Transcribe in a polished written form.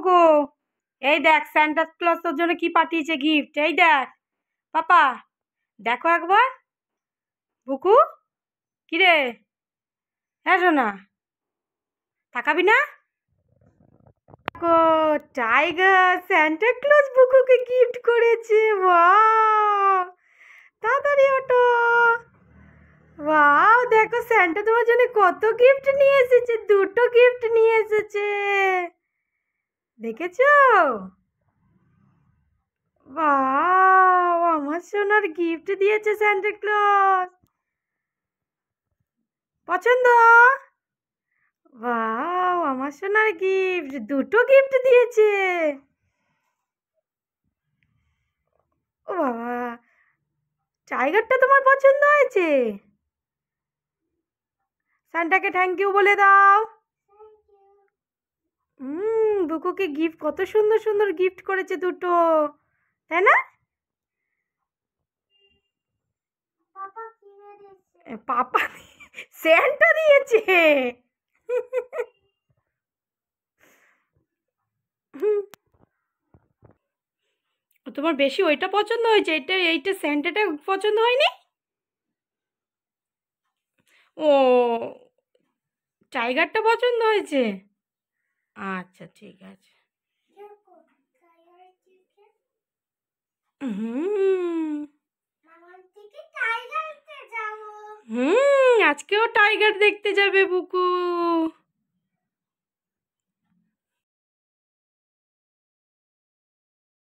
বুকু, এই দেখ Santa Claus তোর জন্য কি পাঠিয়েছে গিফট। এই দেখ পাপা, দেখো একবার। বুকু, কিরে? হ্যাঁ শোনা, তাকাবি না? টাইগার স্যান্টা ক্লজ বুকুকে গিফট করেছে। ওয়াও, তাড়াতাড়ি ওঠো। ওয়াও, দেখো স্যান্টা তোমার জন্য কত গিফট নিয়ে এসেছে। দুটো গিফট নিয়ে এসেছে, দেখেছো? ওয়াও, আমার সোনার গিফট দিয়েছে স্যান্টা ক্লজ। পছন্দ? ওয়াও, আমার সোনার গিফট, দুটো গিফট দিয়েছে। ও বাবা, টাইগারটা তোমার পছন্দ হয়েছে? সান্টাকে থ্যাংক ইউ বলে দাও। বুকুকে গিফট, কত সুন্দর সুন্দর গিফট করেছে দুটো, তাই না? পাপা স্যান্টা দিয়েছে। তোমার বেশি ওইটা পছন্দ হয়েছে, এইটা স্যান্টাটা পছন্দ হয়নি? ও, টাইগারটা পছন্দ হয়েছে। আচ্ছা ঠিক আছে। আজকেও টাইগার দেখতে যাবে বুকু।